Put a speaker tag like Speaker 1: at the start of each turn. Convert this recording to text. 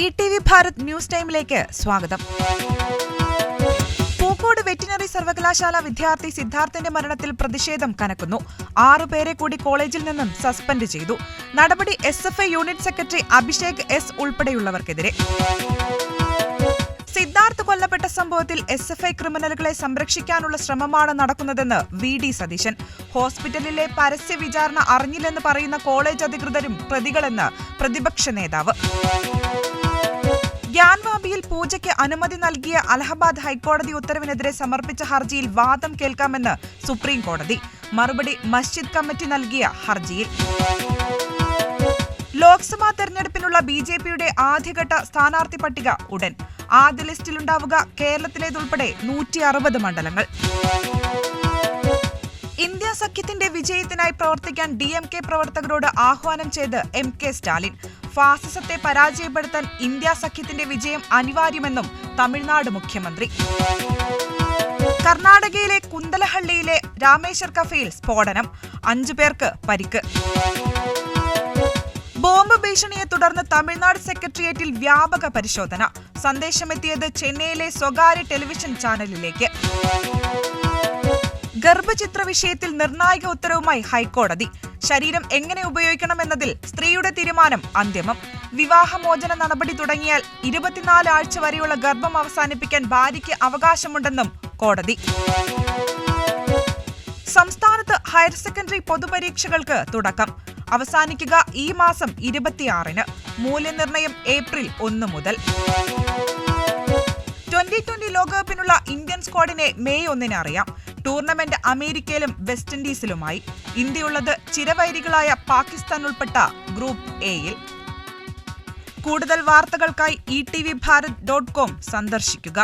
Speaker 1: ETV Bharat news ടൈമിലേക്ക് സ്വാഗതം. Pookode veterinary സർവകലാശാല വിദ്യാർത്ഥി സിദ്ധാർത്ഥിന്റെ മരണത്തിൽ പ്രതിഷേധം കനക്കുന്നു. 6 പേരെ കൂടി കോളേജിൽ നിന്നും സസ്പെൻഡ് ചെയ്തു. നടപടി SFI unit secretary Abhishek S ഉൾപ്പെടെയുള്ളവർക്കെതിരെ. സിദ്ധാർത്ഥ് കൊല്ലപ്പെട്ട സംഭവത്തിൽ SFI ക്രിമിനലുകളെ സംരക്ഷിക്കാനുള്ള ശ്രമമാണ് നടക്കുന്നതെന്ന് VD സതീശൻ. ഹോസ്പിറ്റലിലെ പരസ്യ വിചാരണ അറിഞ്ഞില്ലെന്ന് പറയുന്ന കോളേജ് അധികൃതരും പ്രതികളെന്ന് പ്രതിപക്ഷ നേതാവ്. ഗ്യാൻവാബിയിൽ പൂജയ്ക്ക് അനുമതി നൽകിയ അലഹബാദ് ഹൈക്കോടതി ഉത്തരവിനെതിരെ സമർപ്പിച്ച ഹർജിയിൽ വാദം കേൾക്കാമെന്ന് സുപ്രീം കോടതി. മറുപടി മസ്ജിദ് കമ്മിറ്റി നൽകിയ ഹർജിയിൽ. ലോക്സഭാ തെരഞ്ഞെടുപ്പിനുള്ള BJPയുടെ ആദ്യഘട്ട സ്ഥാനാർത്ഥി പട്ടിക ഉടൻ. ആദ്യ ലിസ്റ്റിലുണ്ടാവുക കേരളത്തിലേതുൾപ്പെടെ 160 മണ്ഡലങ്ങൾ. ഇന്ത്യ സഖ്യത്തിന്റെ വിജയത്തിനായി പ്രവർത്തിക്കാൻ DMK പ്രവർത്തകരോട് ആഹ്വാനം ചെയ്ത് MK സ്റ്റാലിൻ. ഫാസിസത്തെ പരാജയപ്പെടുത്താൻ ഇന്ത്യ സഖ്യത്തിന്റെ വിജയം അനിവാര്യമെന്നും തമിഴ്നാട് മുഖ്യമന്ത്രി. കർണാടകയിലെ കുന്തലഹള്ളിയിലെ രാമേശ്വർ കഫേയിൽ സ്ഫോടനം, 5 പേർക്ക് പരിക്ക്. ബോംബ് ഭീഷണിയെ തുടർന്ന് തമിഴ്നാട് സെക്രട്ടേറിയറ്റിൽ വ്യാപക പരിശോധന. സന്ദേശമെത്തിയത് ചെന്നൈയിലെ സ്വകാര്യ ടെലിവിഷൻ ചാനലിലേക്ക്. ഗർഭചിത്ര വിഷയത്തിൽ നിർണായക ഉത്തരവുമായി ഹൈക്കോടതി. ശരീരം എങ്ങനെ ഉപയോഗിക്കണമെന്നതിൽ സ്ത്രീയുടെ തീരുമാനം അന്തിമം. വിവാഹമോചന നടപടി തുടങ്ങിയാൽ 24 ആഴ്ച വരെയുള്ള ഗർഭം അവസാനിപ്പിക്കാൻ ഭാര്യയ്ക്ക് അവകാശമുണ്ടെന്നും കോടതി. സംസ്ഥാനത്ത് ഹയർ സെക്കൻഡറി പൊതുപരീക്ഷകൾക്ക് തുടക്കം. അവസാനിക്കുക ഈ മാസം 26-ന്. മൂല്യനിർണ്ണയം ഏപ്രിൽ 1 മുതൽ. 2020 ലോകകപ്പിനുള്ള ഇന്ത്യൻ സ്ക്വാഡിനെ മെയ് 1-ന് അറിയാം. ടൂർണമെന്റ് അമേരിക്കയിലും വെസ്റ്റ് ഇൻഡീസിലുമായി. ഇന്ത്യയുള്ളത് ചിരവൈരികളായ പാകിസ്ഥാൻ ഉൾപ്പെട്ട ഗ്രൂപ്പ് എയിൽ. കൂടുതൽ വാർത്തകൾക്കായി ETVbharat.com സന്ദർശിക്കുക.